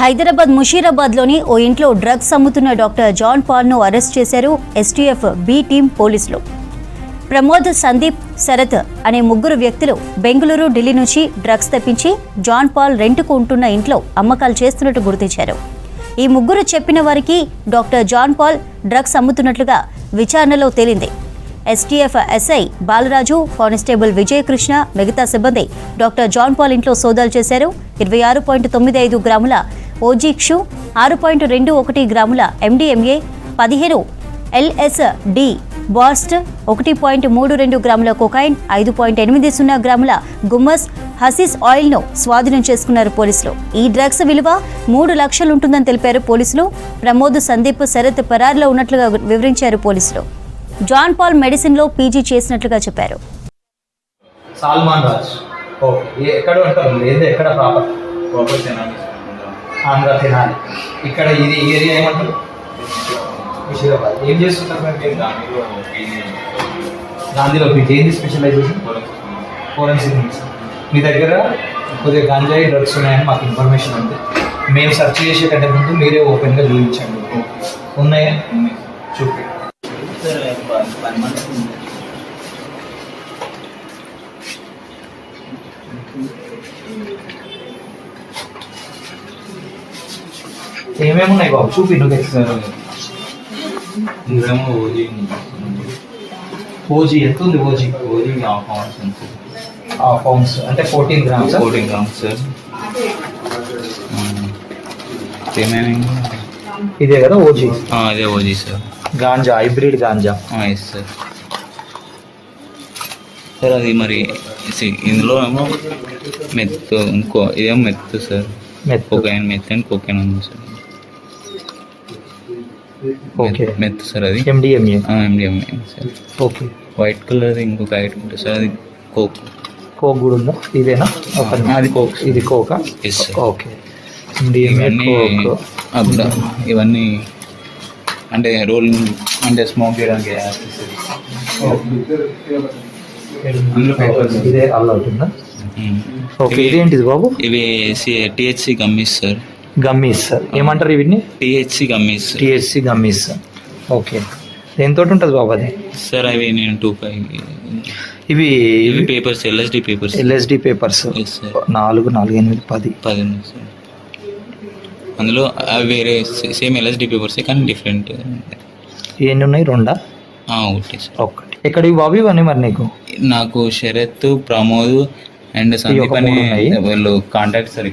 హైదరాబాద్ ముషీరాబాద్లోని ఓ ఇంట్లో డ్రగ్స్ అమ్ముతున్న doctor John పాల్ను arrest చేశారు ఎస్టీఎఫ్ బి టీం పోలీసులు. ప్రమోద్, సందీప్, శరత్ అనే ముగ్గురు వ్యక్తులు బెంగళూరు, ఢిల్లీ నుంచి డ్రగ్స్ తెప్పించి జాన్ పాల్ రెంట్కు ఉంటున్న ఇంట్లో అమ్మకాలు చేస్తున్నట్టు గుర్తించారు. ఈ ముగ్గురు చెప్పిన వారికి డాక్టర్ జాన్ పాల్ డ్రగ్స్ అమ్ముతున్నట్లుగా విచారణలో తేలింది. STF SI Balaraju, constable Vijayakrishna, మిగతా సిబ్బంది డాక్టర్ జాన్ పాల్ ఇంట్లో సోదాలు చేశారు. 26.95 గ్రాముల ఓజీక్షు, 6.21 గ్రాముల ఎండిఎంఏ, 15 ఎల్ఎస్డి బాస్ట్, 1.32 గ్రాముల కొకైన్, 5.80 గ్రాముల గుమ్మస్ హసిస్ ఆయిల్ను స్వాధీనం చేసుకున్నారు పోలీసులు. ఈ డ్రగ్స్ విలువ 3 లక్షలు ఉంటుందని తెలిపారు పోలీసులు. ప్రమోద్, సందీప్, శరత్ పరారులో ఉన్నట్లుగా వివరించారు పోలీసులు. జాన్ పాల్ మెడిసిన్లో పీజీ చేసినట్లుగా చెప్పారు. సల్మాన్ రాజ్. ఓకే, ఎక్కడ ఉంటారు? లేదు, ఎక్కడ ప్రాపర్ తెనాలి, ఆంధ్ర తెనాలి. ఇక్కడ ఇది ఏరియా ఏమంటారు? ముషీరాబాద్. ఏం చేస్తుంటారు మీరు? గాంధీలో పీజీ. ఏంది స్పెషలైజేషన్? Forensic medicine. మీ దగ్గర కొద్దిగా గాంజాయి డ్రగ్స్ ఉన్నాయని మాకు ఇన్ఫర్మేషన్ ఉంది. మేము సెర్చ్ చేసే కంటే ముందు మీరే ఓపెన్గా చూపించండి. ఉన్నాయా? చూపి. ఏమేమి ఉన్నాయి బాబు? చూపి. నువ్వు ఇవేమో ఓజీ ఓజీ ఎంత ఉంది? ఓజీ హాఫ్ ఔన్స్ అంటే 14 గ్రామ్స్. 14 grams sir. ఏమేమి? ఇదే కదా ఓజీ? అదే ఓజీ సార్. గాంజా, హైబ్రిడ్ గాంజా. Yes sir. సార్ అది మరి ఇందులో ఏమో మెత్తు, ఇంకో ఇదేమో meth sir. Cocaine, meth and cocaine ఉంది సార్. Okay, meth sir. అది MDMA. MDMA sir. Okay, white colour ఇంకొక ఐటమ్ ఉంటుంది సార్. అది కోక్. కోక్ కూడా ఉందా? ఇదేనా? అది కోక్. ఇది కోకా? Yes sir. Okay, MDMA, coke. అప్పుడు ఇవన్నీ అంటే రోల్ అంటే స్మోక్ చేయడానికి అందులో పేపర్స్. ఇదే అలా అవుతుందా? ఓకే, ఇదేంటిది బాబు? ఇవి THC gummies sir. Gummies sir. ఏమంటారు వీటిని? THC gummies. THC gummies. Okay, దేంతో ఉంటుంది బాబు అది? సార్ అవి నేను 2.5 ఇవి ఇవి papers, LSD papers. LSD papers. 4, 4, 8, 10. 10 ఉన్నాయి సార్. అందులో అవి వేరే సేమ్ ఎల్ఎస్డి పేపర్సే కానీ డిఫరెంట్. ఎన్ని ఉన్నాయి? 2? ఒకటి సార్. ఒకటి. ఎక్కడివి బాబు ఇవన్నీ మరి నీకు? నాకు శరత్, ప్రమోద్ అండ్ సందీప్ అని వాళ్ళు కాంటాక్ట్ సార్.